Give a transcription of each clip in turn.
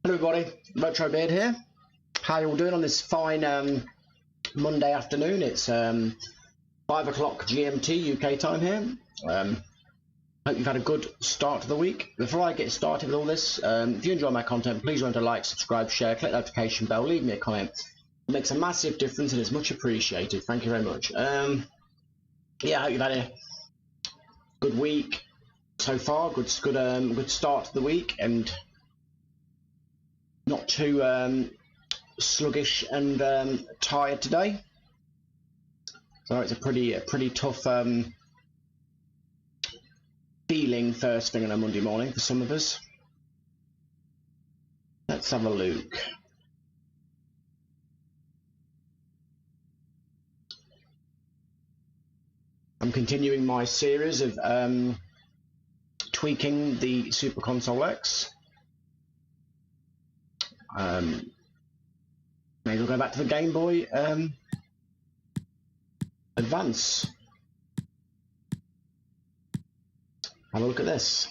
Hello everybody, Retro Beard here. How you all doing on this fine Monday afternoon? It's 5 o'clock GMT UK time here. Hope you've had a good start to the week. Before I get started with all this, if you enjoy my content, please remember to like, subscribe, share, click the notification bell, leave me a comment. It makes a massive difference and it's much appreciated. Thank you very much. Yeah, I hope you've had a good week so far. Good start to the week and not too sluggish and tired today. So it's a pretty tough feeling first thing on a Monday morning for some of us. Let's have a look. I'm continuing my series of tweaking the Super Console X. Maybe we'll go back to the Game Boy Advance. Have a look at this.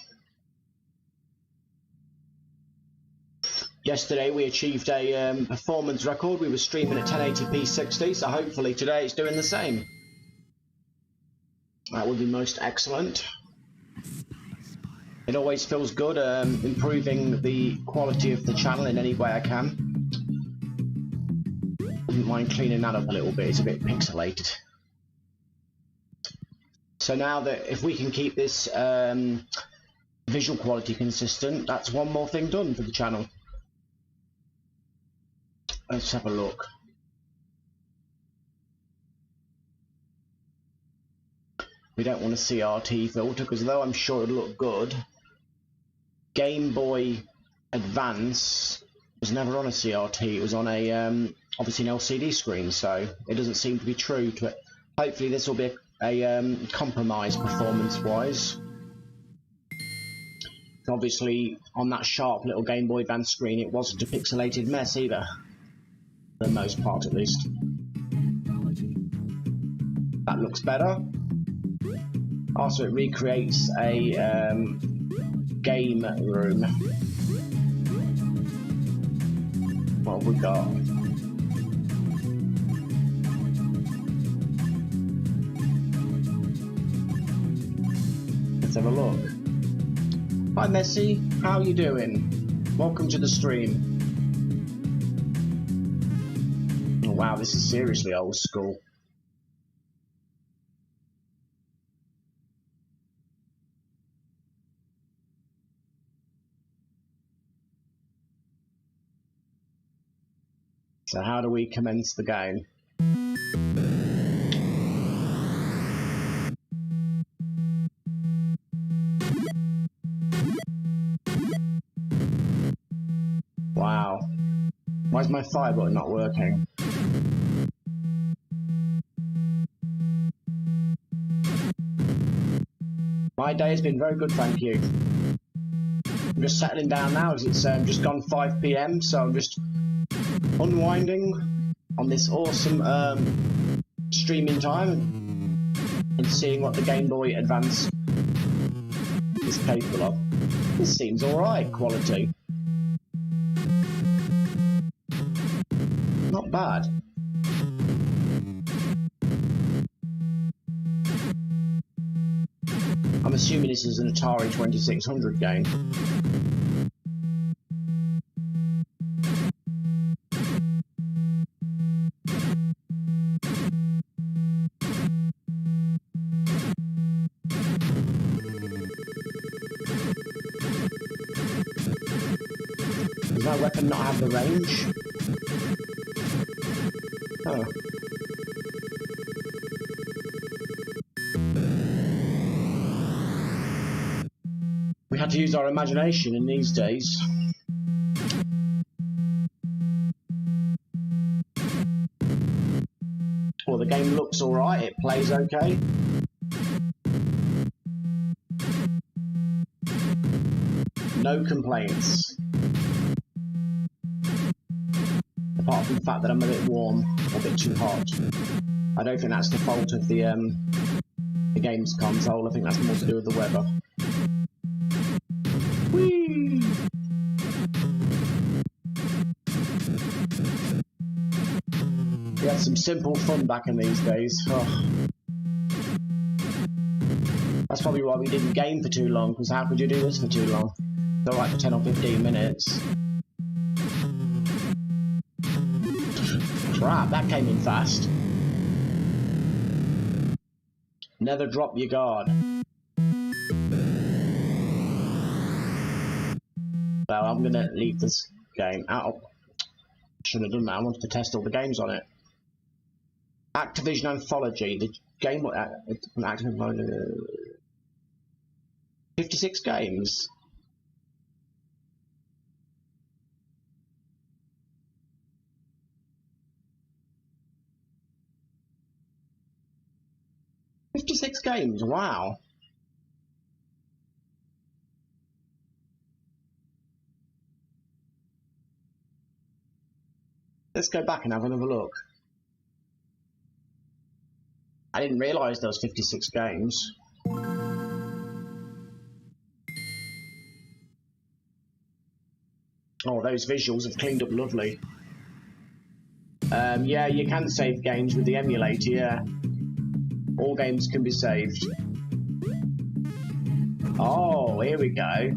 Yesterday we achieved a performance record. We were streaming at 1080p 60, so hopefully today it's doing the same. That would be most excellent. It always feels good improving the quality of the channel in any way I can. Wouldn't mind cleaning that up a little bit, it's a bit pixelated. So now that if we can keep this visual quality consistent, that's one more thing done for the channel. Let's have a look. We don't want a CRT filter because though I'm sure it'll look good, Game Boy Advance was never on a CRT. It was on a obviously an LCD screen, so it doesn't seem to be true to it. Hopefully this will be a compromise performance-wise. Obviously on that sharp little Game Boy Advance screen, it wasn't a pixelated mess either, for the most part at least. That looks better. Also, it recreates a game room. What have we got? Let's have a look. Hi Messi, how are you doing? Welcome to the stream. Oh, wow, this is seriously old school. So how do we commence the game? Wow. Why is my fire button not working? My day has been very good, thank you. I'm just settling down now as it's just gone 5 PM, so I'm just unwinding on this awesome streaming time and seeing what the Game Boy Advance is capable of. This seems alright quality. Not bad. I'm assuming this is an Atari 2600 game. Does my weapon not have the range? Oh. We had to use our imagination in these days. Well, the game looks alright, it plays okay. No complaints. Apart from the fact that I'm a bit warm, a bit too hot. I don't think that's the fault of the game's console, I think that's more to do with the weather. Whee! some simple fun back in these days. Oh. That's probably why we didn't game for too long, because how could you do this for too long? It's alright for 10 or 15 minutes. Crap, that came in fast. Never drop your guard. Well, I'm gonna leave this game out. Should have done that. I wanted to test all the games on it. Activision Anthology. The game. Activision. 56 games. Wow. Let's go back and have another look. I didn't realise there was 56 games. Oh, those visuals have cleaned up lovely. Yeah, you can save games with the emulator, yeah. All games can be saved. Oh, here we go.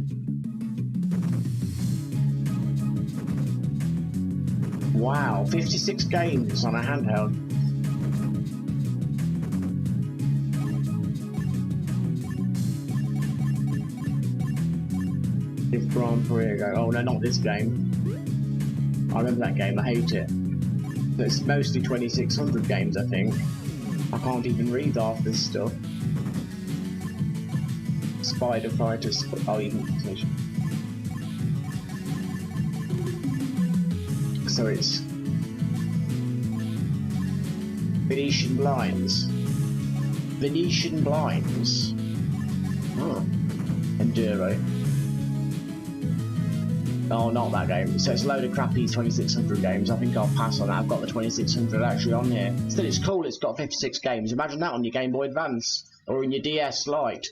Wow, 56 games on a handheld. If Grand Prix go. Oh no, not this game. I remember that game, I hate it. It's mostly 2600 games, I think. I can't even read half this stuff. Spider Fighters. Oh, even. So it's Venetian blinds. Venetian blinds. Oh. Enduro. Oh, not that game. So it's a load of crappy 2600 games. I think I'll pass on that. I've got the 2600 actually on here. Still, it's cool. It's got 56 games. Imagine that on your Game Boy Advance or in your DS Lite.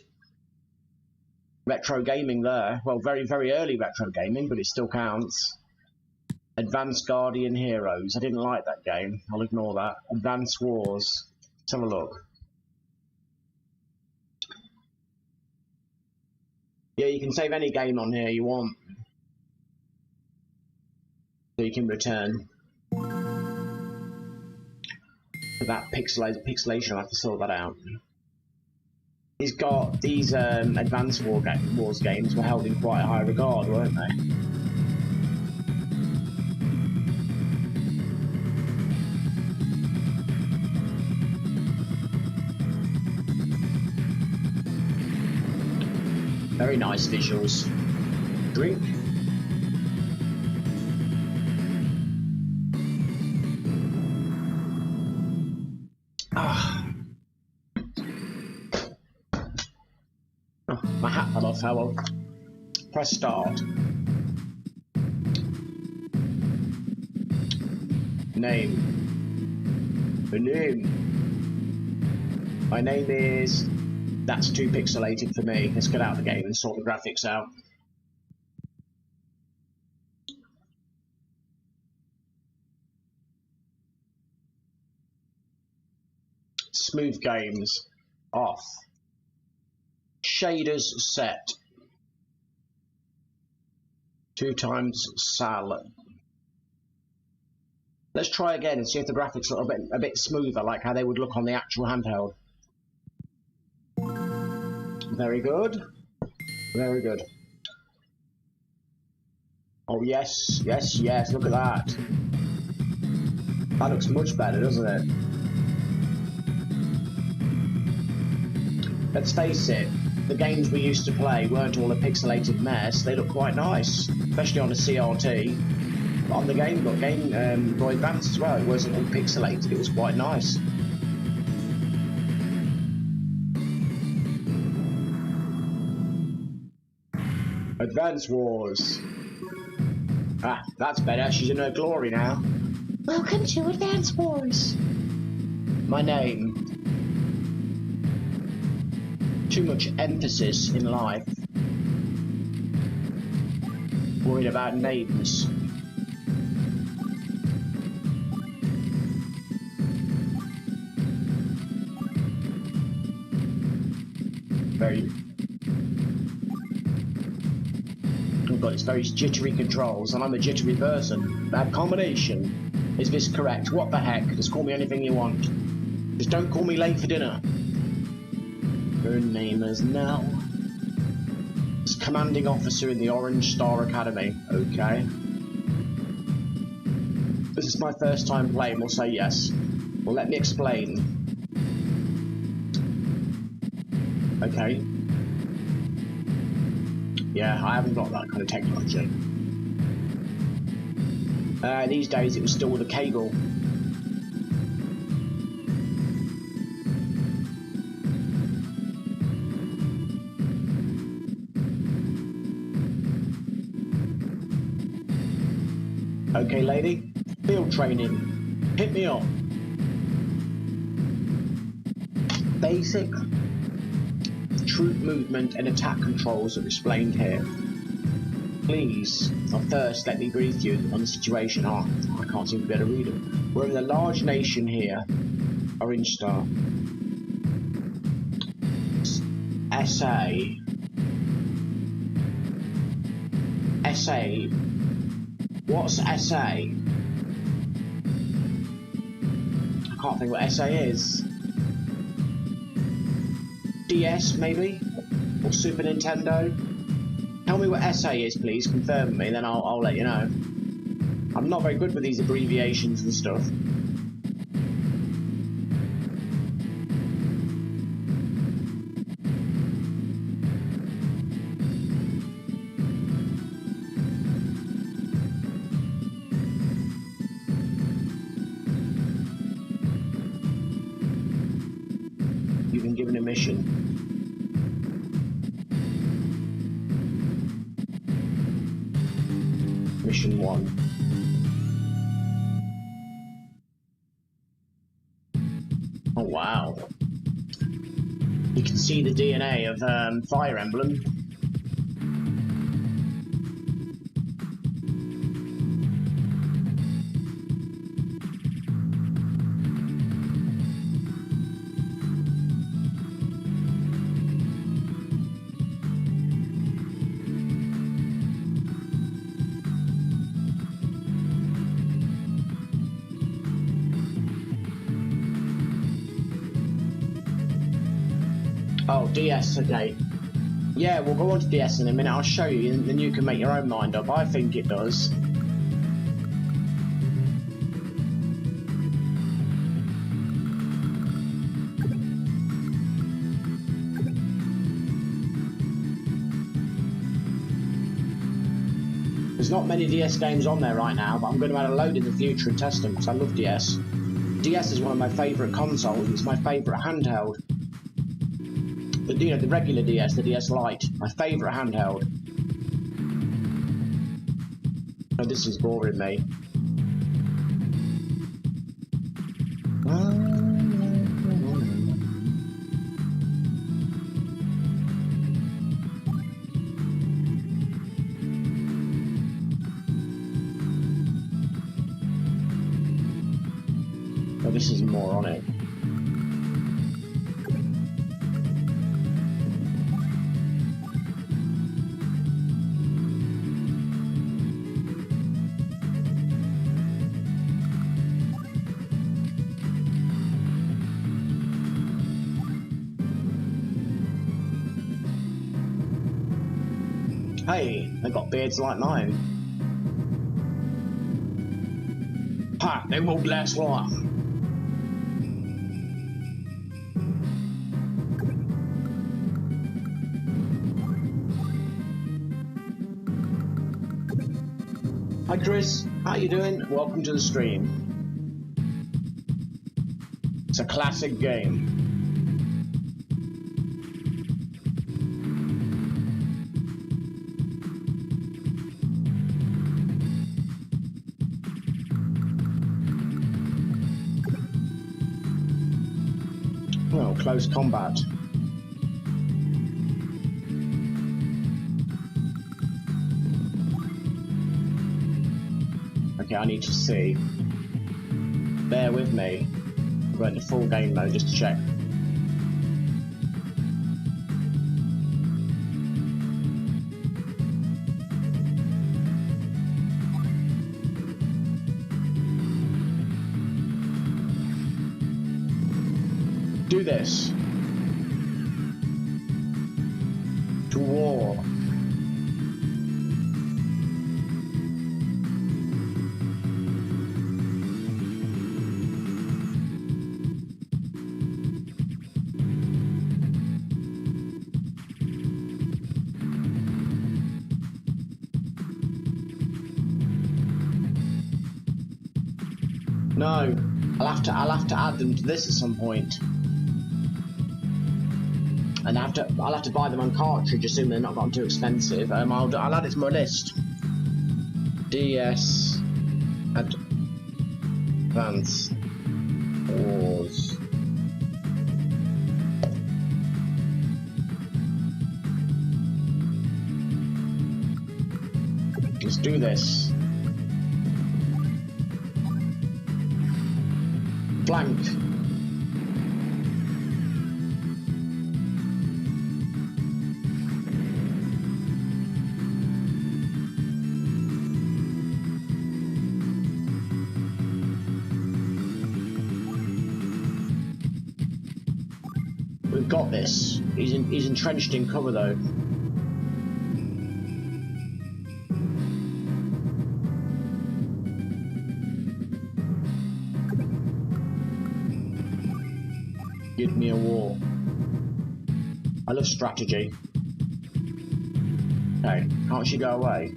Retro gaming there. Well, very, very early retro gaming, but it still counts. Advanced Guardian Heroes. I didn't like that game. I'll ignore that. Advanced Wars. Let's have a look. Yeah, you can save any game on here you want. So you can return. That pixelation, I'll have to sort that out. He's got these Advanced Wars games were held in quite a high regard, weren't they? Very nice visuals. Drink. Ah. Oh, my hat fell off. How well. Press start. Name. The name. My name is. That's too pixelated for me. Let's get out of the game and sort the graphics out. Smooth games. Off. Shaders set. 2 times sal. Let's try again and see if the graphics are a bit smoother, like how they would look on the actual handheld. Very good. Very good. Oh, yes, yes, yes, look at that. That looks much better, doesn't it? Let's face it, the games we used to play weren't all a pixelated mess. They look quite nice, especially on a CRT. But on the Game Boy Advance as well, it wasn't all pixelated, it was quite nice. Advance Wars. Ah, that's better. She's in her glory now. Welcome to Advance Wars. My name. Too much emphasis in life. Worried about names. very... Oh god, it's very jittery controls, and I'm a jittery person. Bad combination. Is this correct? What the heck? Just call me anything you want. Just don't call me late for dinner. Her name is Nell. It's commanding officer in the Orange Star Academy. Okay. This is my first time playing, we'll say yes. Well, let me explain. Okay. Yeah, I haven't got that kind of technology. These days it was still with a cable. Okay, lady. Field training. Hit me up. Basic troop movement and attack controls are explained here. Please, first let me brief you on the situation. Oh, I can't seem to be able to read them. We're in a large nation here. Orange Star. SA. SA. What's SA? I can't think what SA is. DS maybe? Or Super Nintendo? Tell me what SA is, please. Confirm me, then I'll let you know. I'm not very good with these abbreviations and stuff. You've been given a mission. Mission 1. Oh wow. You can see the DNA of Fire Emblem. Oh, DS, okay. Yeah, we'll go on to DS in a minute. I'll show you, and then you can make your own mind up. I think it does. There's not many DS games on there right now, but I'm going to add a load in the future and test them, because I love DS. DS is one of my favourite consoles. It's my favourite handheld. But, you know, the regular DS, the DS Lite, my favourite handheld. Oh, this is boring me. Oh, this is moronic. Hey, they got beards like mine. Ha, they won't last long. Hi Chris, how you doing? Welcome to the stream. It's a classic game. Well, close combat. Okay, I need to see. Bear with me. I'm going to full game mode just to check. do this. To war. No, I'll have to add them to this at some point. And I'll have to buy them on cartridge, assuming they're not gotten too expensive. I'll add it to my list. DS Advance Wars. Let's do this. Blank. We've got this. He's entrenched in cover though. Give me a war. I love strategy. Okay, can't she go away?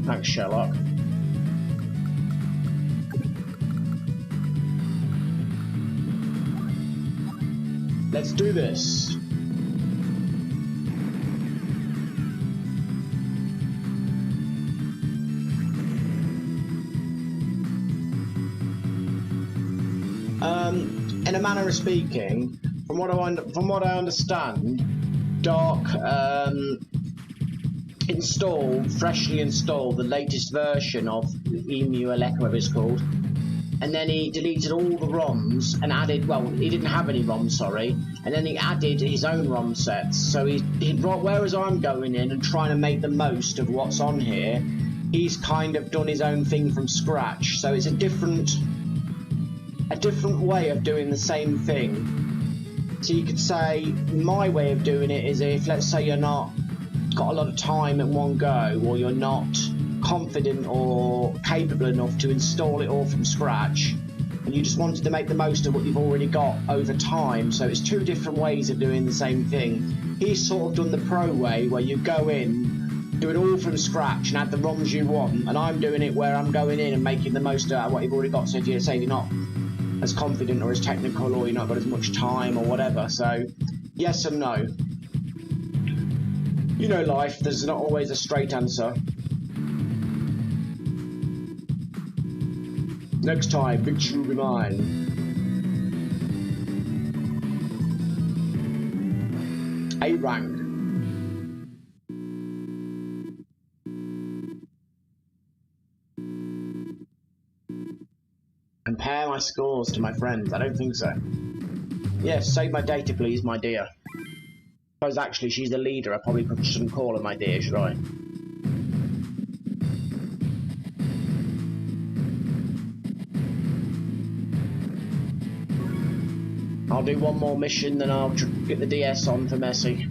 Thanks, Sherlock. Let's do this. In a manner of speaking, from what I understand, Dark freshly installed the latest version of EmuELEC, whatever it's called, and then he deleted all the ROMs and added, well, he didn't have any ROMs, sorry, and then he added his own ROM sets. So whereas I'm going in and trying to make the most of what's on here, he's kind of done his own thing from scratch. So it's a different way of doing the same thing. So you could say my way of doing it is, if let's say you're not got a lot of time at one go, or you're not confident or capable enough to install it all from scratch, and you just wanted to make the most of what you've already got over time. So it's two different ways of doing the same thing. He's sort of done the pro way, where you go in, do it all from scratch and add the ROMs you want, and I'm doing it where I'm going in and making the most out of what you've already got. So if you say you're not as confident or as technical, or you're not got as much time or whatever, so yes and no. You know life, there's not always a straight answer. Next time, victory will be mine. A rank. Compare my scores to my friends. I don't think so. Yes, save my data please, my dear. Suppose actually she's the leader, I probably shouldn't call her my dear, should I? I'll do one more mission, then I'll get the DS on for Messi.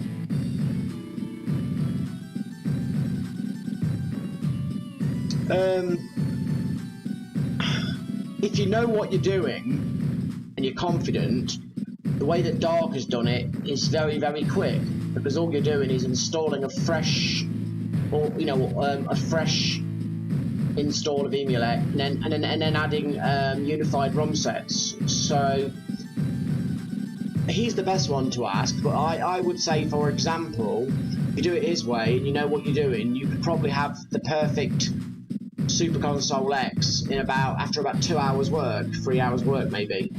If you know what you're doing and you're confident, the way that Dark has done it is very, very quick, because all you're doing is installing a fresh, or a fresh install of EmuELEC, and then adding unified ROM sets. So he's the best one to ask, but I would say, for example, if you do it his way and you know what you're doing, you could probably have the perfect Super Console X in after about 2 hours work, 3 hours work maybe.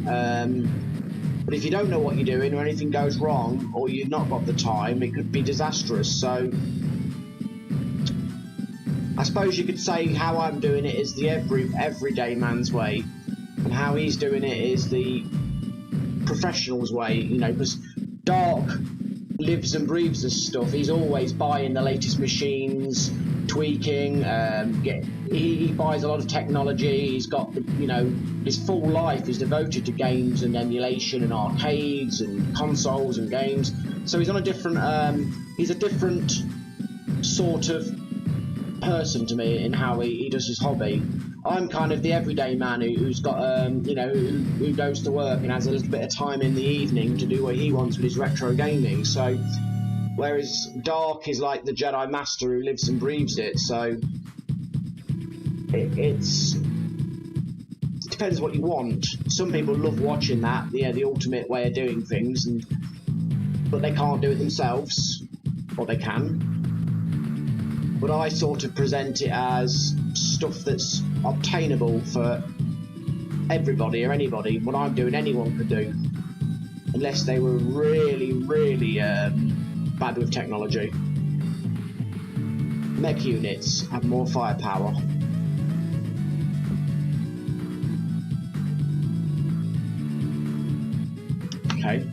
But if you don't know what you're doing, or anything goes wrong, or you've not got the time, it could be disastrous. So I suppose you could say how I'm doing it is the everyday man's way, and how he's doing it is the professional's way, you know, because Dark lives and breathes this stuff. He's always buying the latest machines, tweaking, he buys a lot of technology. He's got, you know, his full life is devoted to games and emulation and arcades and consoles and games. So he's on a different, he's a different sort of person to me in how he does his hobby. I'm kind of the everyday man who's got, you know, who goes to work and has a little bit of time in the evening to do what he wants with his retro gaming. So, whereas Dark is like the Jedi Master who lives and breathes it. So, it depends what you want. Some people love watching that, yeah, the ultimate way of doing things, but they can't do it themselves, or they can. But I sort of present it as stuff that's obtainable for everybody or anybody. What I'm doing, anyone could do, unless they were really, really bad with technology. Mech units have more firepower. Okay.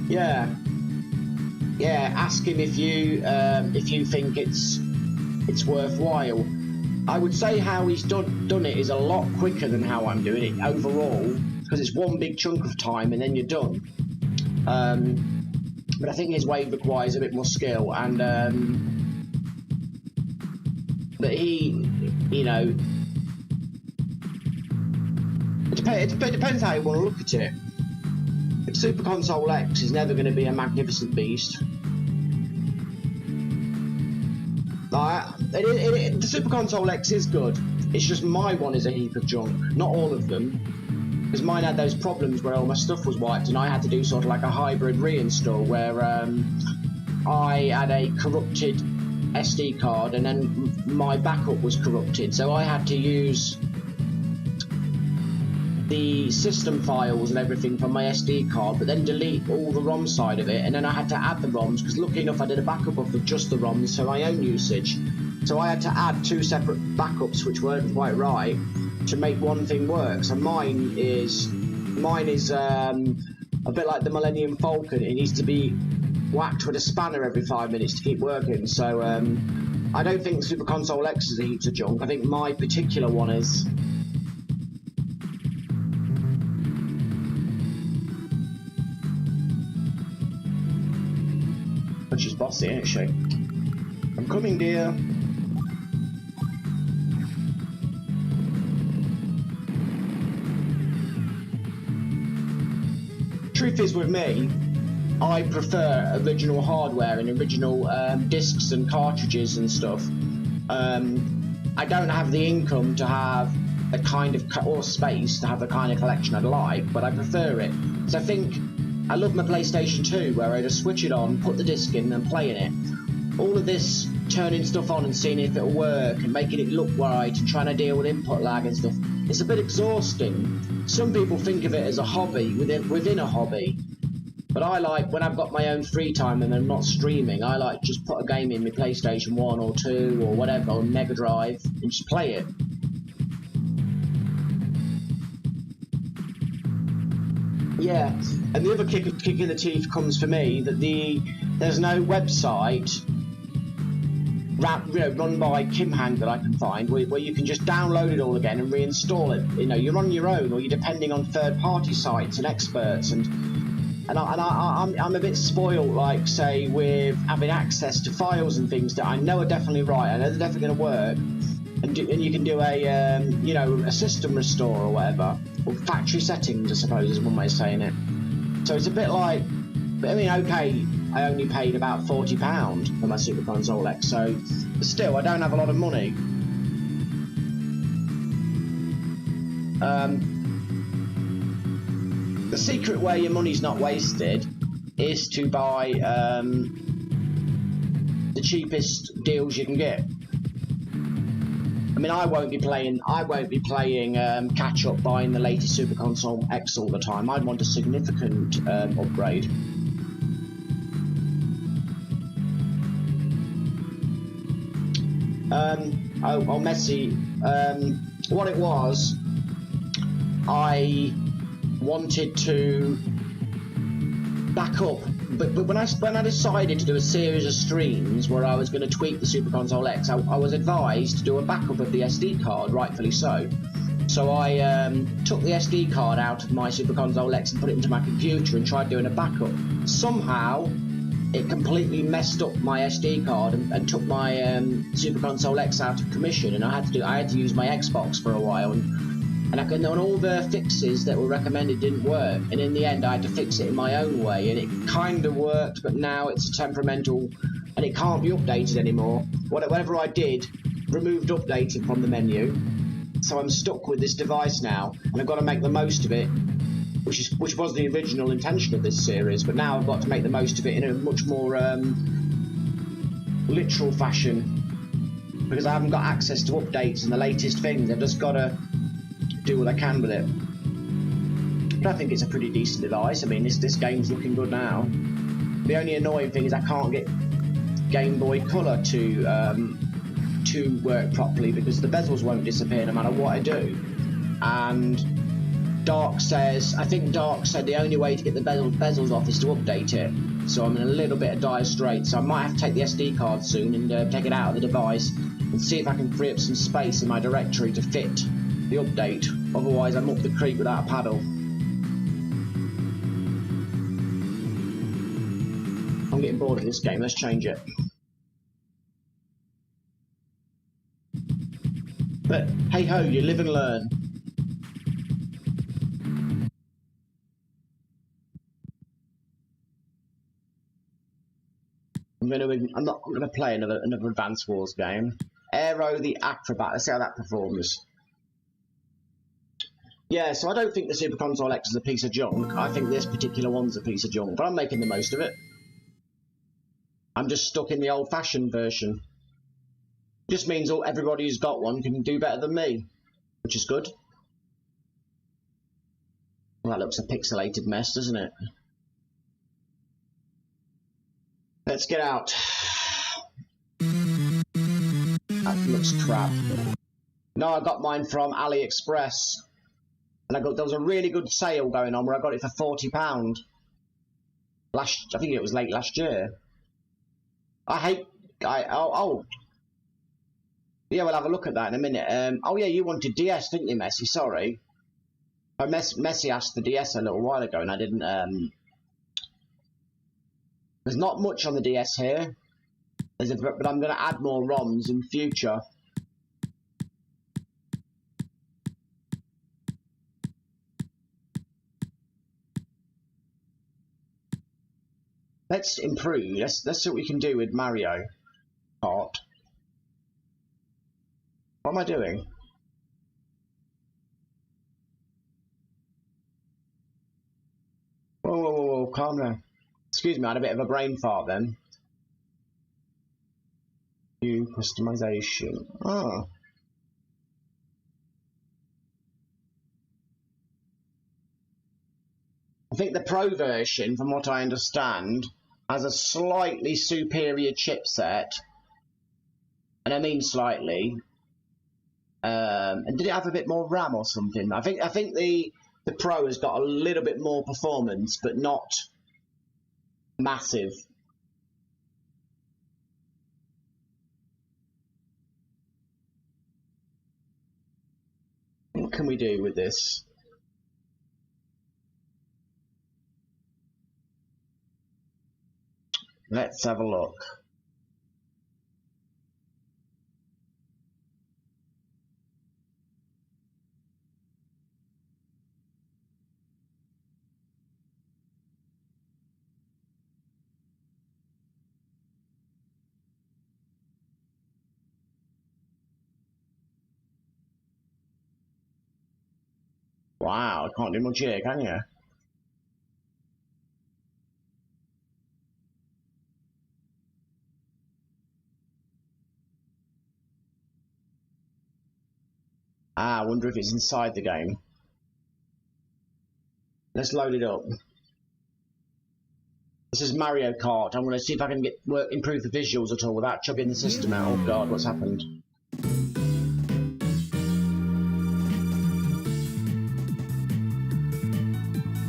Yeah. Ask him if you think it's worthwhile. I would say how he's done it is a lot quicker than how I'm doing it overall, because it's one big chunk of time and then you're done. But I think his way requires a bit more skill, and but he, you know, it depends how you want to look at it. Super Console X is never going to be a magnificent beast. The Super Console X is good. It's just my one is a heap of junk. Not all of them, because mine had those problems where all my stuff was wiped, and I had to do sort of like a hybrid reinstall where I had a corrupted SD card, and then my backup was corrupted, so I had to use the system files and everything from my SD card, but then delete all the ROM side of it, and then I had to add the ROMs, because lucky enough I did a backup of just the ROMs for my own usage. So I had to add 2 separate backups which weren't quite right to make one thing work. So mine is a bit like the Millennium Falcon. It needs to be whacked with a spanner every 5 minutes to keep working. So I don't think Super Console X is a heap of junk. I think my particular one is. But she's bossy, ain't she? I'm coming, dear. Truth is, with me, I prefer original hardware and original discs and cartridges and stuff. I don't have the income to have the kind of or space to have the kind of collection I'd like, but I prefer it. So I think I love my PlayStation 2, where I just switch it on, put the disc in, and playing it. All of this turning stuff on and seeing if it'll work and making it look right and trying to deal with input lag and stuff, it's a bit exhausting. Some people think of it as a hobby within a hobby, but I like, when I've got my own free time and I'm not streaming, I like just put a game in my PlayStation 1 or 2 or whatever, or Mega Drive, and just play it. Yeah, and the other kick in the teeth comes for me that there's no website run by Kimhang that I can find where you can just download it all again and reinstall it. You know, you're on your own, or you're depending on third-party sites and experts, and I'm a bit spoiled, like, say, with having access to files and things that I know are definitely right, I know they're definitely going to work, and you can do a you know, a system restore or whatever, or factory settings, I suppose is one way of saying it. So it's a bit like, I mean, okay, I only paid about £40 for my Super Console X, so still, I don't have a lot of money. The secret way your money's not wasted is to buy the cheapest deals you can get. I mean, I won't be playing catch up buying the latest Super Console X all the time. I'd want a significant upgrade. Messi. What it was, I wanted to back up, but when I decided to do a series of streams where I was going to tweak the Super Console X, I was advised to do a backup of the SD card, rightfully so. So I took the SD card out of my Super Console X and put it into my computer and tried doing a backup. Somehow, it completely messed up my SD card and took my Super Console X out of commission, and I had to use my Xbox for a while, and all the fixes that were recommended didn't work, and in the end I had to fix it in my own way, and it kind of worked, but now it's temperamental and it can't be updated anymore. Whatever I did removed updating from the menu, so I'm stuck with this device now, and I've got to make the most of it, which was the original intention of this series, but now I've got to make the most of it in a much more literal fashion, because I haven't got access to updates and the latest things. I've just got to do what I can with it. But I think it's a pretty decent device. I mean, this game's looking good now. The only annoying thing is I can't get Game Boy Color to work properly, because the bezels won't disappear no matter what I do. And I think Dark said the only way to get the bezels off is to update it. So I'm in a little bit of dire straits. So I might have to take the SD card soon and take it out of the device and see if I can free up some space in my directory to fit the update. Otherwise, I'm up the creek without a paddle. I'm getting bored of this game. Let's change it. But hey ho, you live and learn. I'm not gonna play another Advance Wars game. Aero the Acrobat. Let's see how that performs. Yeah, so I don't think the Super Console X is a piece of junk. I think this particular one's a piece of junk, but I'm making the most of it. I'm just stuck in the old-fashioned version. Just means everybody who's got one can do better than me, which is good. Well, that looks a pixelated mess, doesn't it? Let's get out. That looks crap. No, I got mine from AliExpress. And there was a really good sale going on where I got it for £40. I think it was late last year. Yeah, we'll have a look at that in a minute. Oh yeah, you wanted DS, didn't you, Messi? Sorry. Messi asked for DS a little while ago, and I didn't. There's not much on the DS here, but I'm going to add more ROMs in future. Let's improve. Let's see what we can do with Mario Kart. What am I doing? Whoa, calm down. Excuse me, I had a bit of a brain fart then. New customization. Oh. I think the Pro version, from what I understand, has a slightly superior chipset. And I mean slightly. And did it have a bit more RAM or something? I think the Pro has got a little bit more performance, but not massive. What can we do with this? Let's have a look. Wow, I can't do much here, can you? Ah, I wonder if it's inside the game. Let's load it up. This is Mario Kart. I'm going to see if I can improve the visuals at all without chugging the system out. Oh god, what's happened?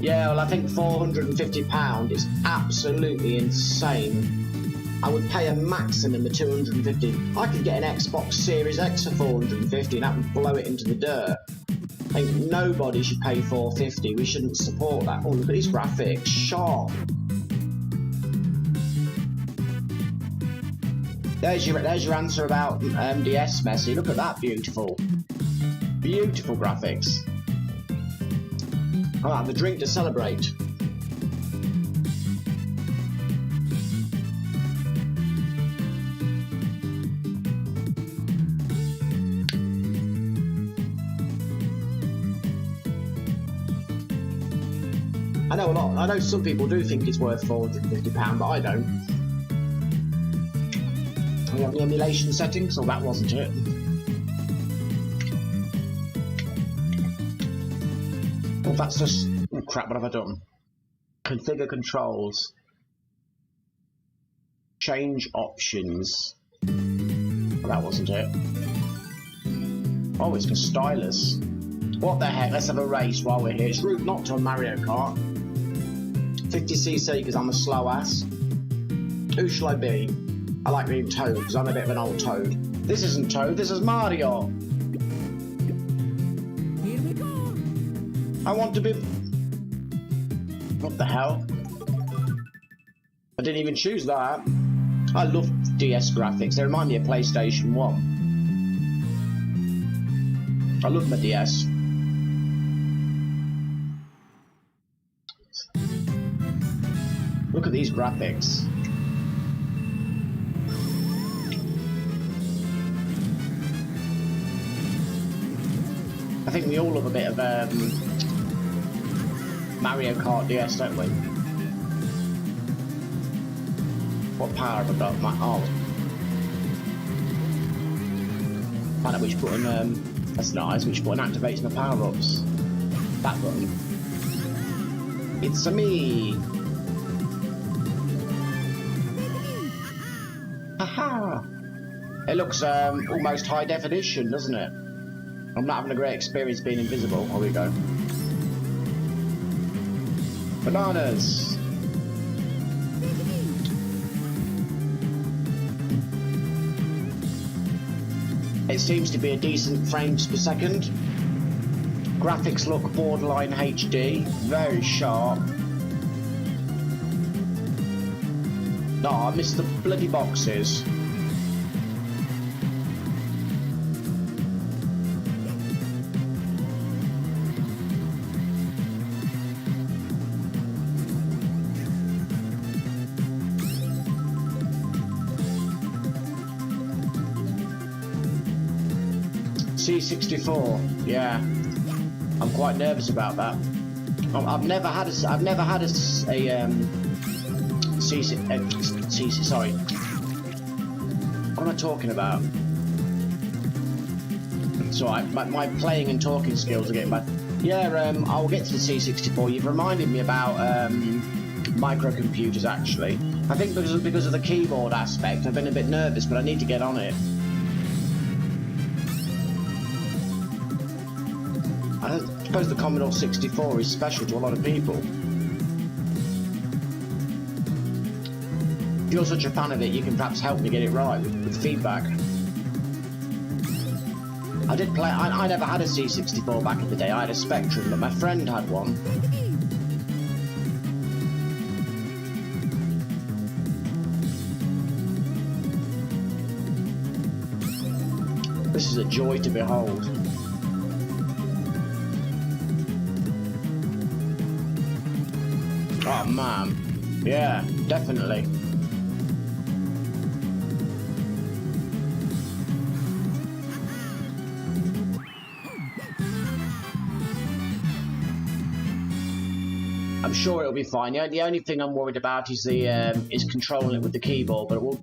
Yeah, well, I think £450 is absolutely insane. I would pay a maximum of 250. I could get an Xbox Series X for 450 and that would blow it into the dirt. I think nobody should pay 450. We shouldn't support that. Oh, look at these graphics. Sharp. There's your answer about DS, Messi. Look at that, beautiful. Beautiful graphics. I'll have a drink to celebrate. I know some people do think it's worth £450, but I don't. We have the emulation settings, so that wasn't it. Oh, that's just... Oh crap, what have I done? Configure controls. Change options. Oh, that wasn't it. Oh, it's for stylus. What the heck, let's have a race while we're here. It's rude not to on Mario Kart. 50cc because I'm a slow ass. Who shall I be? I like being Toad because I'm a bit of an old Toad. This isn't Toad, this is Mario. Here we go. I want to be... What the hell? I didn't even choose that. I love DS graphics, they remind me of PlayStation 1. I love my DS. Look at these graphics. I think we all love a bit of Mario Kart DS, don't we? What power have I got? Find out which button, that's nice, which button activates my power-ups. That button. It's a me! Haha! It looks almost high definition, doesn't it? I'm not having a great experience being invisible. There we go. Bananas! It seems to be a decent frames per second. Graphics look borderline HD, very sharp. No, I missed the bloody boxes. C64, yeah, I'm quite nervous about that. I've never had a sorry. What am I talking about? It's alright, my playing and talking skills are getting bad. Yeah, I'll get to the C64. You've reminded me about microcomputers actually. I think because of the keyboard aspect, I've been a bit nervous, but I need to get on it. I suppose the Commodore 64 is special to a lot of people. If you're such a fan of it, you can perhaps help me get it right with feedback. I did play... I never had a C64 back in the day. I had a Spectrum, but my friend had one. This is a joy to behold. Oh man, yeah, definitely. I'm sure it'll be fine. Yeah, the only thing I'm worried about is is controlling it with the keyboard. But we'll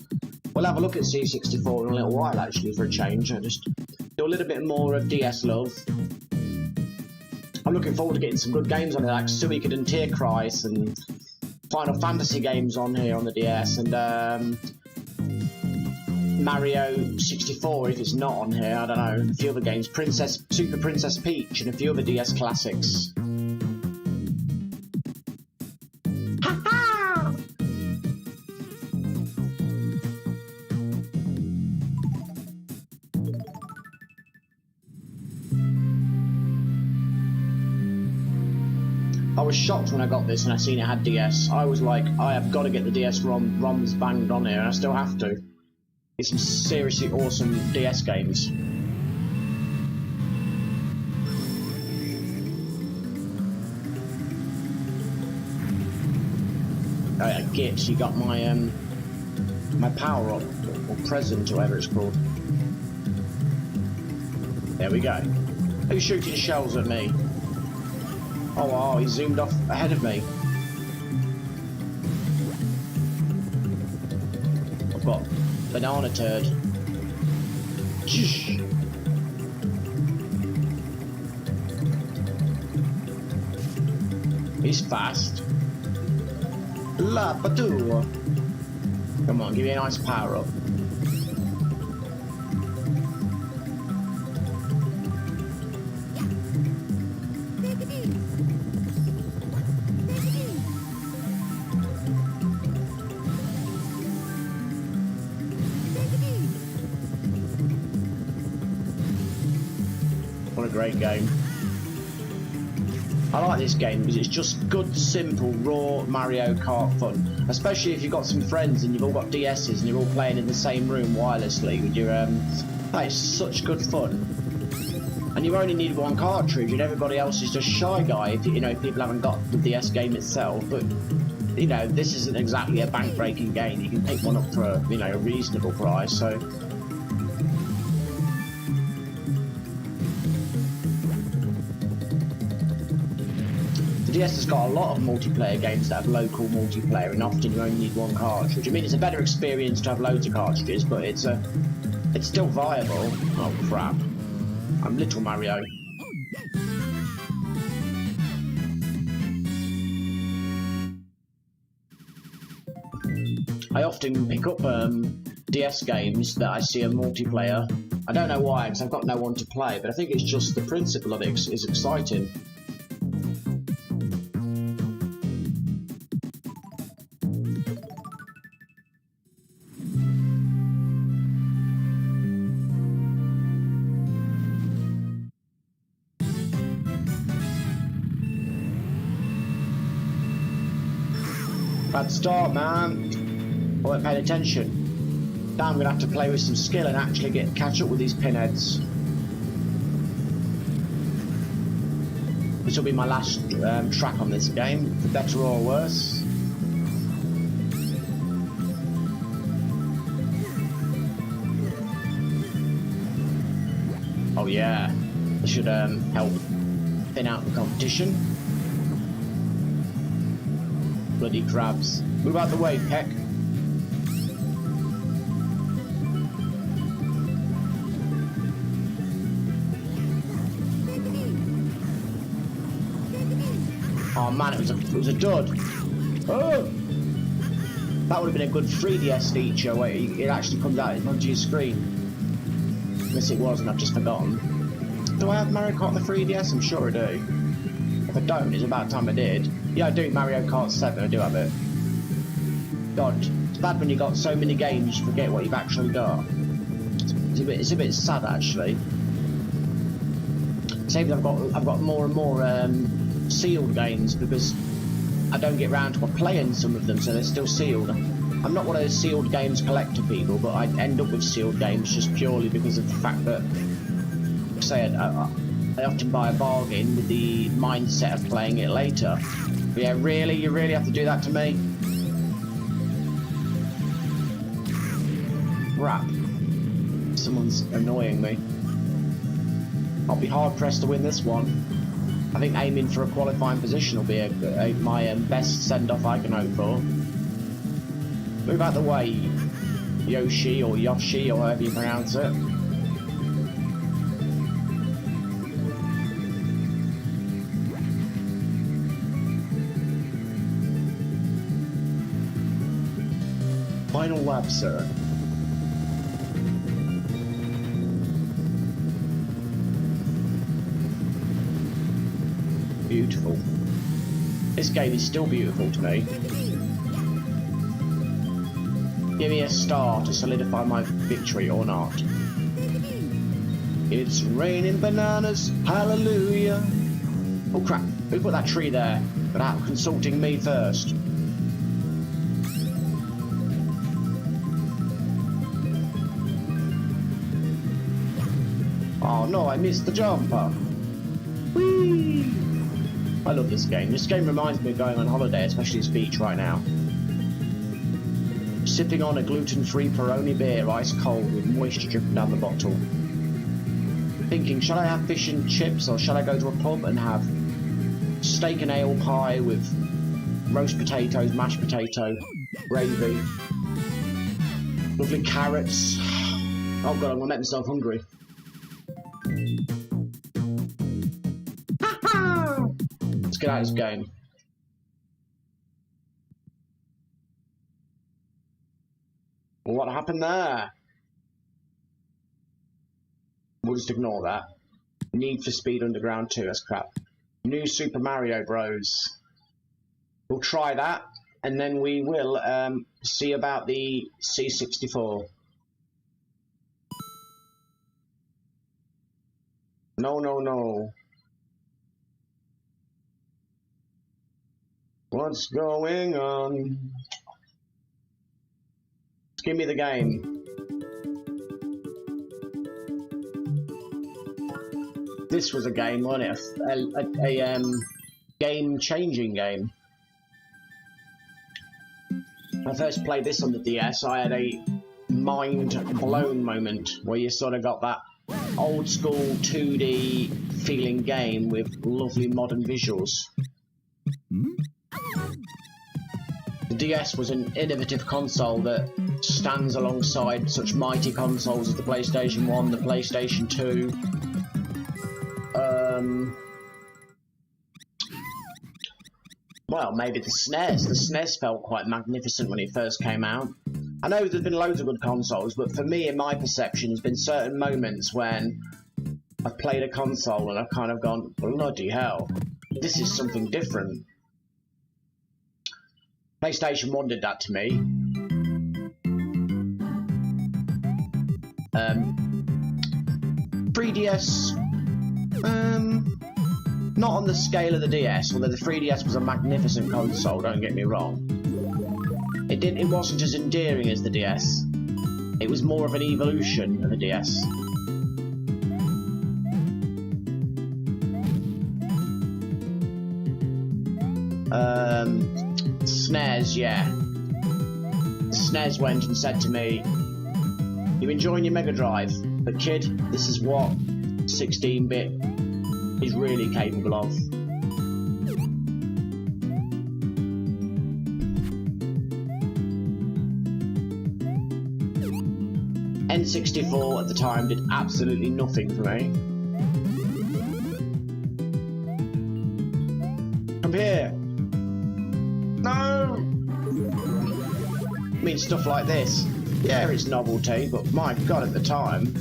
have a look at C64 in a little while actually for a change. I just do a little bit more of DS love. I'm looking forward to getting some good games on it, like Suikoden and Tierkreis and Final Fantasy games on here on the DS, and Mario 64 if it's not on here, I don't know, a few other games, Super Princess Peach and a few other DS classics. I was shocked when I got this and I seen it had DS. I was like, I have got to get the DS ROMs banged on here, and I still have to. It's some seriously awesome DS games. Git, you got my my power up or present, or whatever it's called. There we go. Who's shooting shells at me? Oh, he zoomed off ahead of me. I've got banana turd. He's fast. La Patu. Come on, give me a nice power up. What a great game. I like this game because it's just good, simple, raw Mario Kart fun. Especially if you've got some friends and you've all got DS's and you're all playing in the same room wirelessly with your that is such good fun. And you only need one cartridge, and everybody else is just Shy Guy if you know if people haven't got the DS game itself. But you know, this isn't exactly a bank-breaking game. You can pick one up for a a reasonable price. So. The DS has got a lot of multiplayer games that have local multiplayer, and often you only need one cartridge. I mean, it's a better experience to have loads of cartridges, but it's still viable. Oh crap! I'm Little Mario. I often pick up DS games that I see a multiplayer. I don't know why, because I've got no one to play, but I think it's just the principle of it is exciting. Bad start, man. I weren't paying attention. Now I'm going to have to play with some skill and actually catch up with these pinheads. This will be my last track on this game, for better or worse. Oh yeah, this should help thin out the competition. Bloody crabs. Move out the way, Peck. Oh man, it was a dud. Oh! That would have been a good 3DS feature where it actually comes out onto your screen. Unless it was and I've just forgotten. Do I have Mario Kart on the 3DS? I'm sure I do. If I don't, it's about time I did. Yeah, I do. Mario Kart 7, I do have it. God, it's bad when you got so many games you forget what you've actually got. It's a bit sad actually. Same I've got more and more sealed games because I don't get round to playing some of them, so they're still sealed. I'm not one of those sealed games collector people, but I end up with sealed games just purely because of the fact that, say, I often buy a bargain with the mindset of playing it later. But yeah, really? You really have to do that to me? Crap. Someone's annoying me. I'll be hard-pressed to win this one. I think aiming for a qualifying position will be my best send-off I can hope for. Move out the way, Yoshi, or Yoshi, or however you pronounce it. final lap, sir. Beautiful. This game is still beautiful to me. Give me a star to solidify my victory or not. It's raining bananas, hallelujah. Oh crap, who put that tree there without consulting me first? Oh no, I missed the jumper. Whee! I love this game. This game reminds me of going on holiday, especially this beach right now. Sipping on a gluten-free Peroni beer, ice cold, with moisture dripping down the bottle. Thinking, shall I have fish and chips, or shall I go to a pub and have steak and ale pie with roast potatoes, mashed potato, gravy, lovely carrots. Oh god, I'm gonna make myself hungry. Let's get out of this game. Well, what happened there? We'll just ignore that. Need for Speed Underground 2, that's crap. New Super Mario Bros. We'll try that, and then we will see about the C64. No, no, no. What's going on? Give me the game. This was a game, wasn't it? A game-changing game. When I first played this on the DS, I had a mind-blown moment where you sort of got that old-school 2D feeling game with lovely modern visuals. The DS was an innovative console that stands alongside such mighty consoles as the PlayStation 1, the PlayStation 2. Well, maybe the SNES. The SNES felt quite magnificent when it first came out. I know there's been loads of good consoles, but for me, in my perception, there's been certain moments when I've played a console and I've kind of gone, bloody hell, this is something different. PlayStation 1 did that to me. 3DS, not on the scale of the DS, although the 3DS was a magnificent console, don't get me wrong. It wasn't as endearing as the DS. It was more of an evolution of the DS. SNES, yeah. The SNES went and said to me, "You enjoying your Mega Drive? But kid, this is what 16-bit is really capable of." N64 at the time did absolutely nothing for me. Come here. No! I mean, stuff like this. Yeah, it's novelty, but my god, at the time.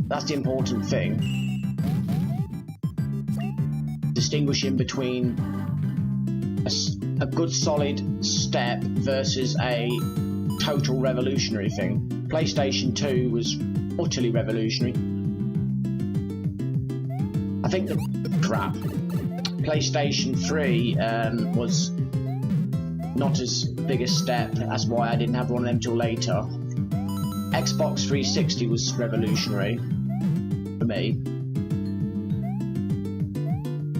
That's the important thing. Distinguishing between a good solid step versus a total revolutionary thing. PlayStation 2 was utterly revolutionary. I think the crap. PlayStation 3 was not as big a step, that's why I didn't have one of them till later. Xbox 360 was revolutionary for me.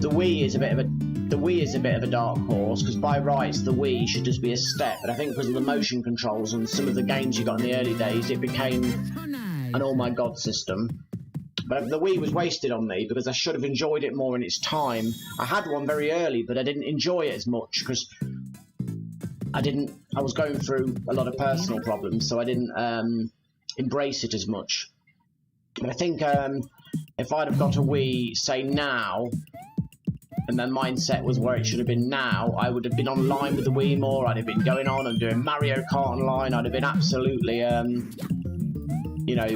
The Wii is a bit of a dark horse, because by rights the Wii should just be a step, but I think because of the motion controls and some of the games you got in the early days, it became an oh my god system. But the Wii was wasted on me because I should have enjoyed it more in its time. I had one very early, but I didn't enjoy it as much because I was going through a lot of personal problems, so I didn't embrace it as much. But I think if I'd have got a Wii, say now, and their mindset was where it should have been now, I would have been online with the Wii more. I'd have been going on and doing Mario Kart online. I'd have been absolutely, you know,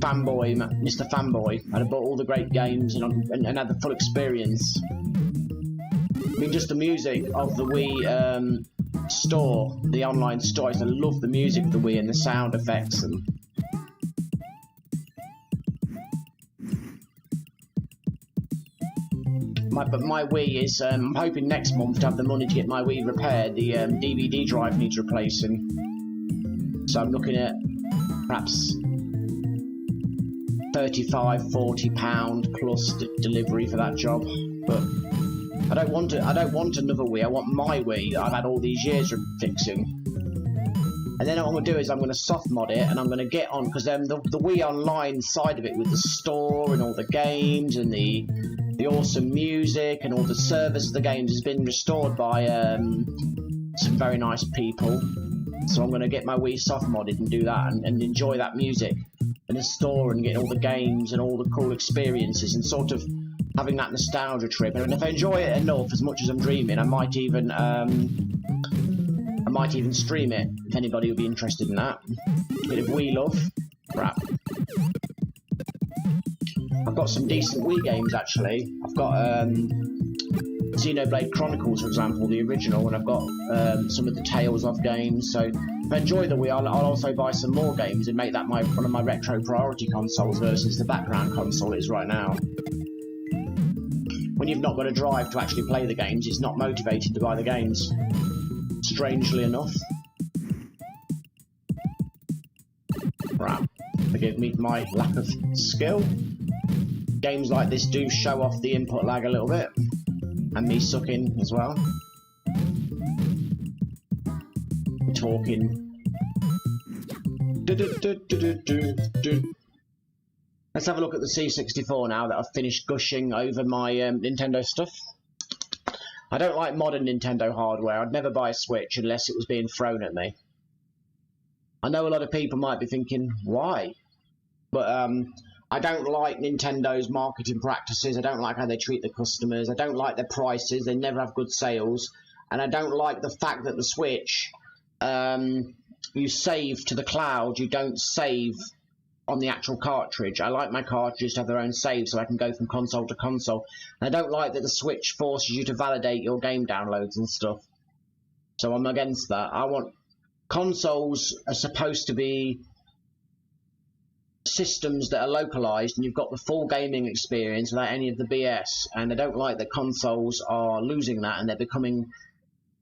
fanboy, Mr. Fanboy. I'd have bought all the great games and had the full experience. I mean, just the music of the Wii store, the online store. I used to love the music of the Wii and the sound effects and. But my Wii is, I'm hoping next month to have the money to get my Wii repaired. The DVD drive needs replacing. So I'm looking at perhaps £35–40 plus delivery for that job. But I don't want another Wii. I want my Wii that I've had all these years of fixing. And then what I'm going to do is I'm going to soft mod it, and I'm going to get on, because the Wii Online side of it with the store and all the games and the awesome music and all the service of the games has been restored by some very nice people. So I'm going to get my Wii soft modded and do that and enjoy that music in the store and get all the games and all the cool experiences and sort of having that nostalgia trip. And if I enjoy it enough, as much as I'm dreaming, I might even stream it if anybody would be interested in that. A bit of Wii love. Crap. I've got some decent Wii games actually. I've got Xenoblade Chronicles, for example, the original, and I've got some of the Tales of games. So if I enjoy the Wii, I'll also buy some more games and make that one of my retro priority consoles versus the background console it is right now. When you've not got a drive to actually play the games, it's not motivated to buy the games. Strangely enough. Right. Forgive me for my lack of skill. Games like this do show off the input lag a little bit. And me sucking as well. Talking. Let's have a look at the C64 now that I've finished gushing over my Nintendo stuff. I don't like modern Nintendo hardware. I'd never buy a Switch unless it was being thrown at me. I know a lot of people might be thinking, why? But I don't like Nintendo's marketing practices. I don't like how they treat the customers. I don't like their prices. They never have good sales. And I don't like the fact that the Switch, you save to the cloud. You don't save on the actual cartridge. I like my cartridges to have their own save so I can go from console to console. And I don't like that the Switch forces you to validate your game downloads and stuff. So I'm against that. I want... Consoles are supposed to be systems that are localized and you've got the full gaming experience without any of the BS. And I don't like that consoles are losing that and they're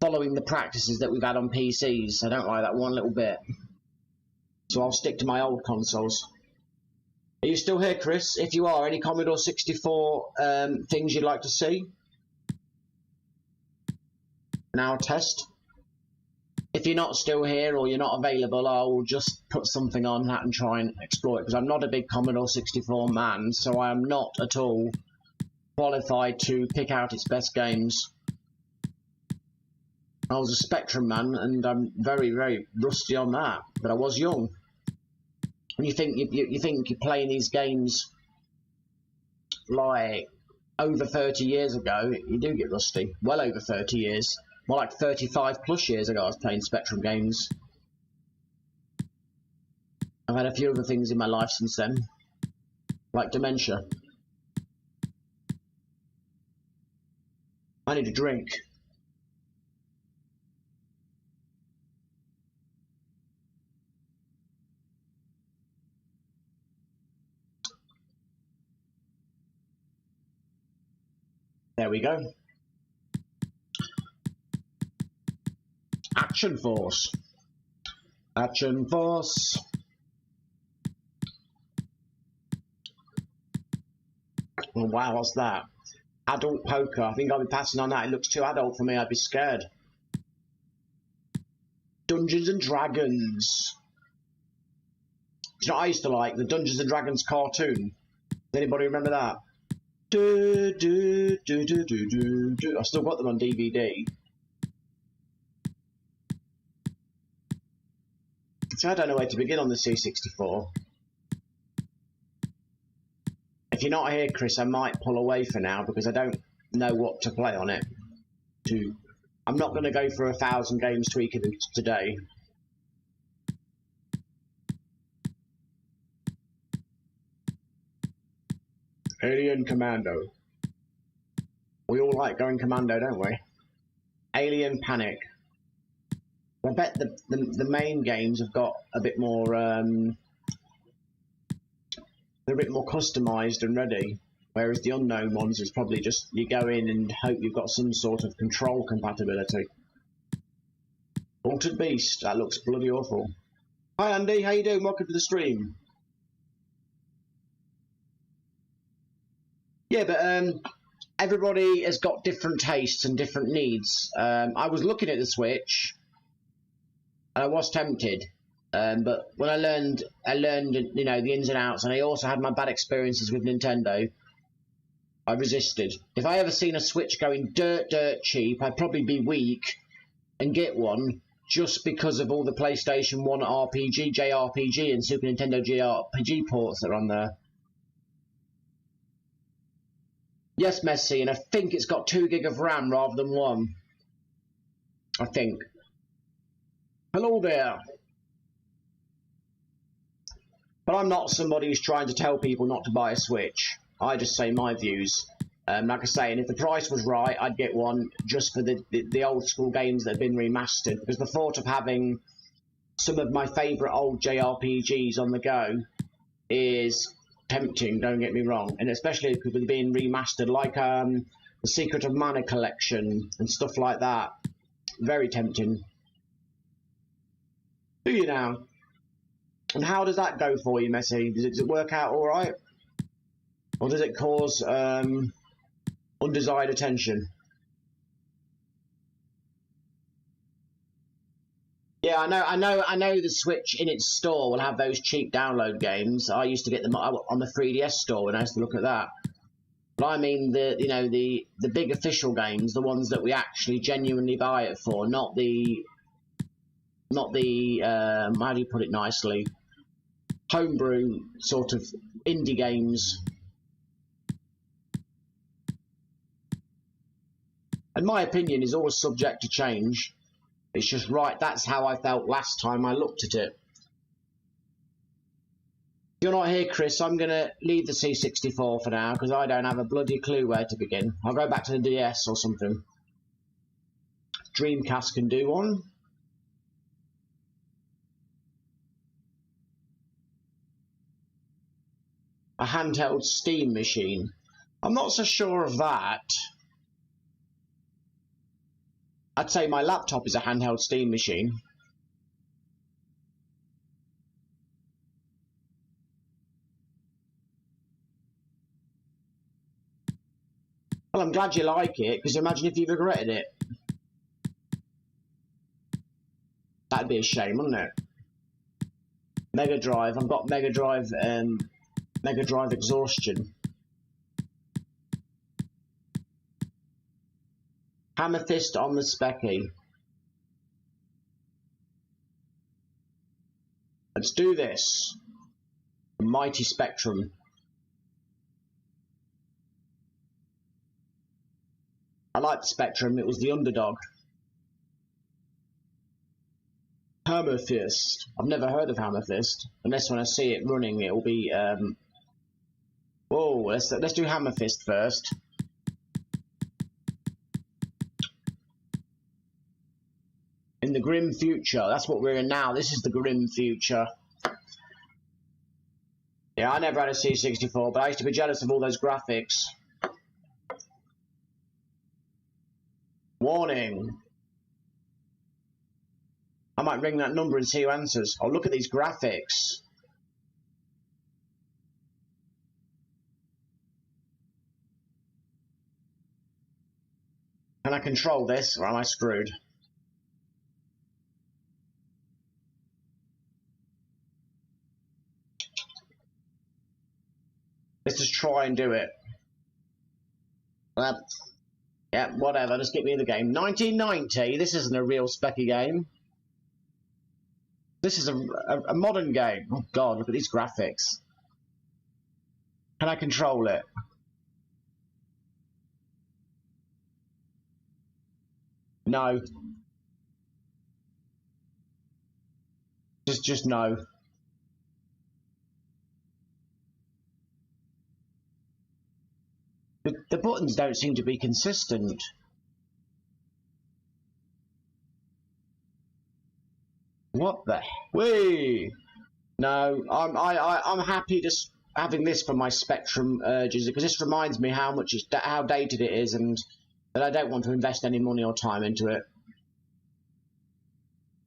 following the practices that we've had on PCs. I don't like that one little bit. So I'll stick to my old consoles. Are you still here, Chris? If you are, any Commodore 64 things you'd like to see? Now test. If you're not still here or you're not available, I'll just put something on that and try and explore it, because I'm not a big Commodore 64 man, so I am not at all qualified to pick out its best games. I was a Spectrum man, and I'm very, very rusty on that, but I was young. When you think you're playing these games like over 30 years ago, you do get rusty. Well over 30 years. More like 35 plus years ago I was playing Spectrum games. I've had a few other things in my life since then, like dementia. I need a drink. There we go. Action Force. Action Force. Oh, wow, what's that? Adult poker. I think I'll be passing on that. It looks too adult for me. I'd be scared. Dungeons and Dragons. Do you know what I used to like? The Dungeons and Dragons cartoon. Does anybody remember that? I've still got them on DVD. So I don't know where to begin on the C64. If you're not here, Chris, I might pull away for now because I don't know what to play on it. I'm not going to go for 1,000 games tweaking it today. Alien Commando. We all like going commando, don't we? Alien Panic. I bet the main games have got a bit more, they're a bit more customised and ready, whereas the unknown ones is probably just you go in and hope you've got some sort of control compatibility. Altered Beast, that looks bloody awful. Hi Andy, how you doing? Welcome to the stream. Yeah, but everybody has got different tastes and different needs. I was looking at the Switch, and I was tempted, but when I learned, you know, the ins and outs, and I also had my bad experiences with Nintendo, I resisted. If I ever seen a Switch going dirt cheap, I'd probably be weak and get one just because of all the PlayStation 1 RPG, JRPG, and Super Nintendo JRPG ports that are on there. Yes, Messi, and I think it's got 2 gig of RAM rather than 1. I think. Hello there. But I'm not somebody who's trying to tell people not to buy a Switch. I just say my views. Like I say, and if the price was right, I'd get one just for the old school games that have been remastered. Because the thought of having some of my favourite old JRPGs on the go is tempting, don't get me wrong. And especially because they're being remastered, like the Secret of Mana collection and stuff like that. Very tempting. Do you now? And how does that go for you, Messi? Does it work out all right? Or does it cause undesired attention? Yeah, I know the Switch in its store will have those cheap download games. I used to get them on the 3DS store when I used to look at that. But I mean the big official games, the ones that we actually genuinely buy it for, not the how do you put it nicely, homebrew sort of indie games. And my opinion is always subject to change. It's just right, that's how I felt last time I looked at it. If you're not here, Chris, I'm going to leave the C64 for now, because I don't have a bloody clue where to begin. I'll go back to the DS or something. Dreamcast can do one. A handheld Steam machine. I'm not so sure of that. I'd say my laptop is a handheld Steam machine. Well, I'm glad you like it, because imagine if you regretted it. That'd be a shame, wouldn't it? Mega Drive. I've got Mega Drive exhaustion. Hammer fist on the specky. Let's do this. The mighty Spectrum. I liked Spectrum, it was the underdog. Hammer fist. I've never heard of Hammer fist. Unless when I see it running it will be whoa, let's do Hammer fist first. In the grim future, that's what we're in now. This is the grim future. Yeah, I never had a C64, but I used to be jealous of all those graphics. Warning. I might ring that number and see who answers. Oh, look at these graphics. Can I control this, or am I screwed? Let's just try and do it. Yeah, whatever, just get me in the game. 1990, this isn't a real specky game. This is a modern game. Oh god, look at these graphics. Can I control it? No. Just no. The buttons don't seem to be consistent. What the? Whee! No, I'm happy just having this for my Spectrum urges, because this reminds me how dated it is, and that I don't want to invest any money or time into it.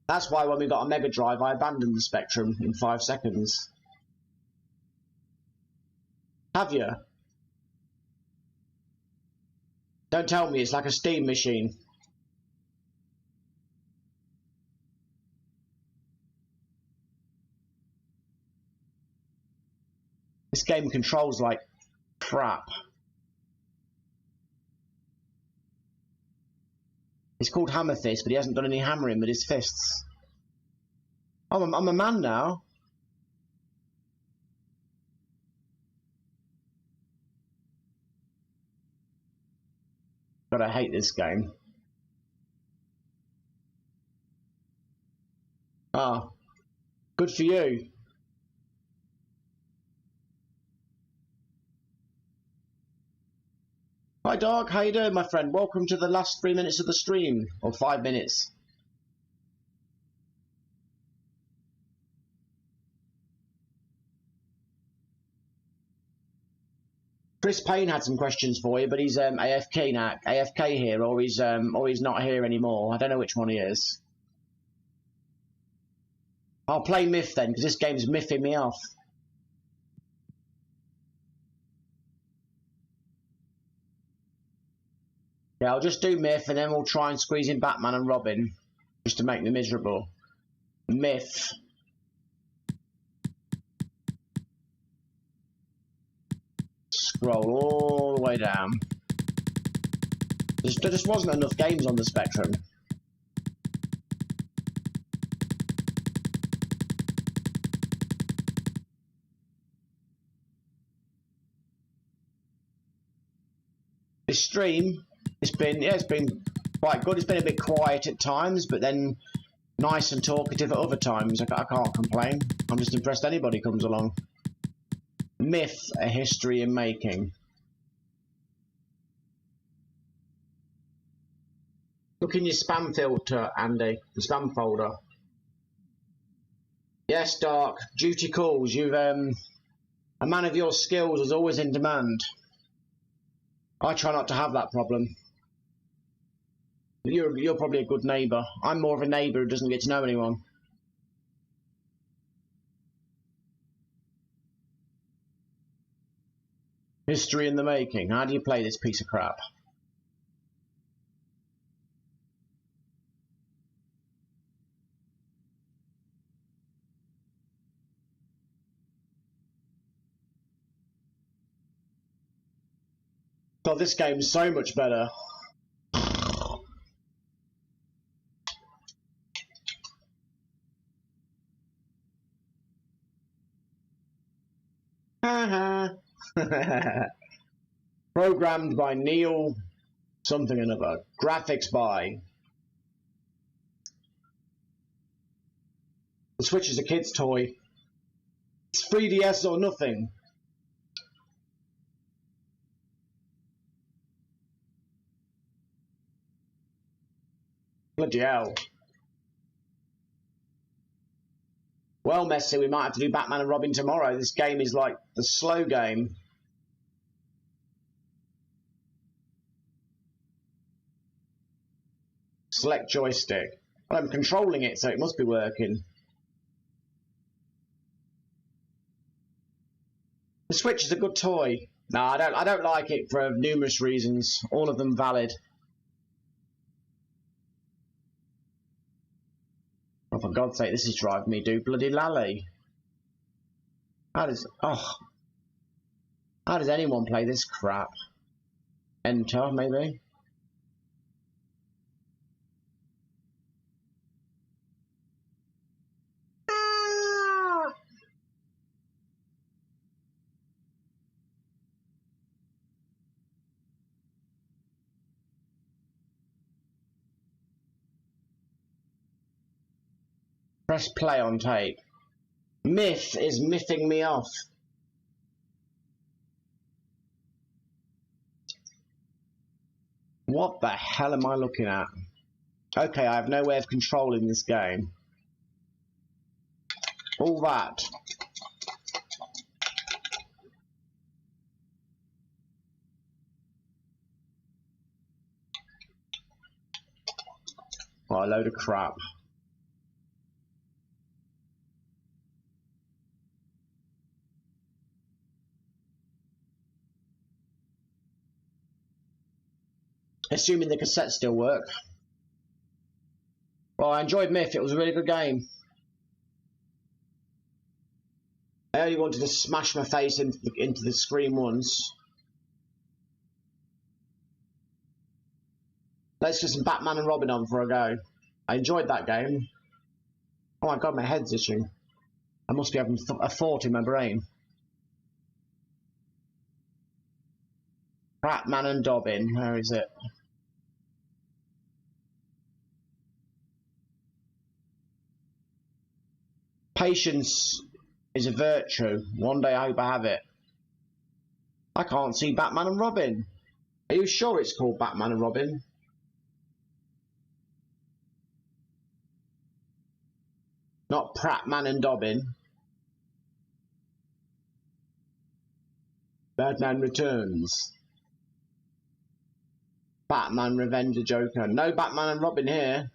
That's why when we got a Mega Drive, I abandoned the Spectrum in 5 seconds. Have you? Don't tell me it's like a Steam machine. This game controls like crap. It's called Hammer Fist, but he hasn't done any hammering with his fists. Oh, I'm a man now. God, I hate this game. Ah, good for you. Hi Doc, how you doing my friend? Welcome to the last 3 minutes of the stream, or 5 minutes. Chris Payne had some questions for you, but he's AFK now. AFK here, or he's not here anymore. I don't know which one he is. I'll play Myth then, because this game's miffing me off. Yeah, I'll just do Myth, and then we'll try and squeeze in Batman and Robin, just to make me miserable. Myth. Scroll all the way down. There just wasn't enough games on the Spectrum. This stream, it's been quite good. It's been a bit quiet at times, but then nice and talkative at other times. I can't complain. I'm just impressed anybody comes along. Myth, a history in making. Look in your spam filter, Andy, the spam folder. Yes, Dark. Duty calls. You've a man of your skills is always in demand. I try not to have that problem. You're probably a good neighbour. I'm more of a neighbour who doesn't get to know anyone. History in the making. How do you play this piece of crap? God, this game's so much better. Programmed by Neil something or another. Graphics by. The Switch is a kid's toy. It's 3DS or nothing. Bloody hell. Well, Messi, we might have to do Batman and Robin tomorrow. This game is like the slow game. Select joystick. Well, I'm controlling it, so it must be working. The Switch is a good toy. No, I don't like it for numerous reasons, all of them valid. Oh, for God's sake, this is driving me do bloody lally. How does anyone play this crap? Enter, maybe? Press play on tape. Myth is miffing me off. What the hell am I looking at? Okay, I have no way of controlling this game. All that. What a load of crap. Assuming the cassettes still work. Well, I enjoyed Myth. It was a really good game. I only wanted to smash my face into the screen once. Let's get some Batman and Robin on for a go. I enjoyed that game. Oh my god, my head's itching. I must be having a thought in my brain. Batman and Robin, where is it? Patience is a virtue. One day I hope I have it. I can't see Batman and Robin. Are you sure it's called Batman and Robin? Not Pratman and Dobbin. Batman Returns. Batman Revenge the Joker. No Batman and Robin here.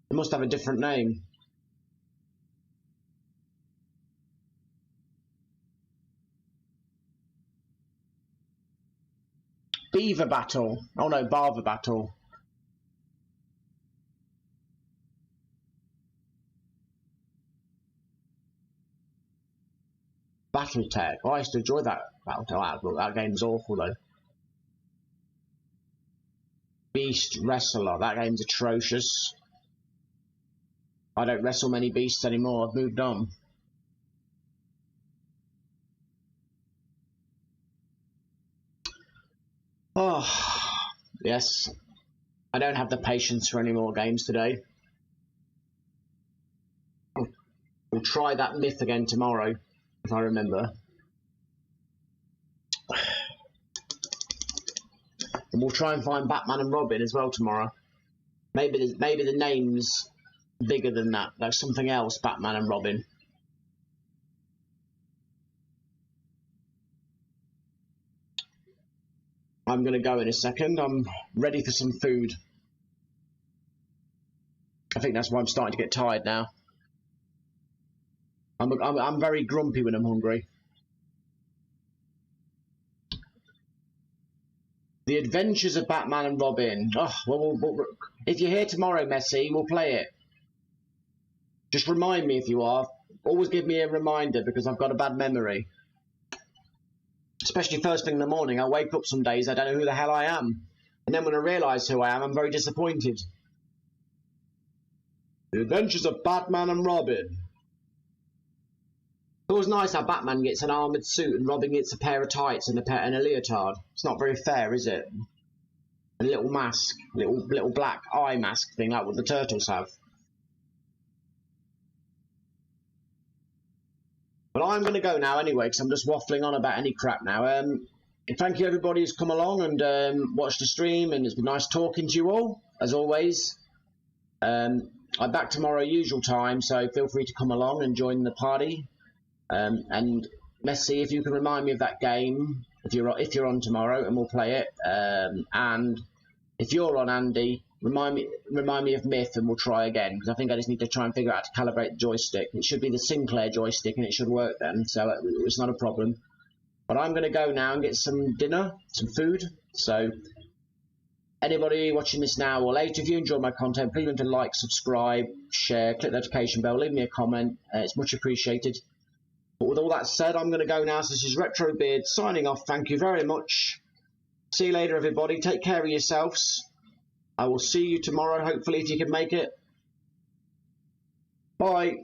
They must have a different name. Beaver Battle. Oh no, Barber Battle. Battletech. Oh, I used to enjoy that. That game's awful though. Beast Wrestler. That game's atrocious. I don't wrestle many beasts anymore. I've moved on. Oh, yes. I don't have the patience for any more games today. We'll try that Myth again tomorrow, if I remember. And we'll try and find Batman and Robin as well tomorrow. Maybe the name's bigger than that. There's something else, Batman and Robin. I'm going to go in a second. I'm ready for some food. I think that's why I'm starting to get tired now. I'm very grumpy when I'm hungry. The Adventures of Batman and Robin. Oh, well, if you're here tomorrow, Messi, we'll play it. Just remind me if you are. Always give me a reminder because I've got a bad memory. Especially first thing in the morning. I wake up some days, I don't know who the hell I am. And then when I realise who I am, I'm very disappointed. The Adventures of Batman and Robin. It's always nice how Batman gets an armoured suit and Robin gets a pair of tights and a leotard. It's not very fair, is it? A little mask, little black eye mask thing like what the turtles have. But I'm going to go now anyway, because I'm just waffling on about any crap now. Thank you everybody who's come along and watched the stream, and it's been nice talking to you all, as always. I'm back tomorrow usual time, so feel free to come along and join the party. And Messi, if you can remind me of that game, if you're on tomorrow, and we'll play it. And if you're on, Andy, remind me of Myth, and we'll try again, because I think I just need to try and figure out how to calibrate the joystick. It should be the Sinclair joystick, and it should work then, so it's not a problem. But I'm going to go now and get some dinner, some food. So anybody watching this now or later, if you enjoyed my content, please remember to like, subscribe, share, click the notification bell, leave me a comment. It's much appreciated. But with all that said, I'm going to go now. So this is Retro Beard signing off. Thank you very much. See you later, everybody. Take care of yourselves. I will see you tomorrow, hopefully, if you can make it. Bye.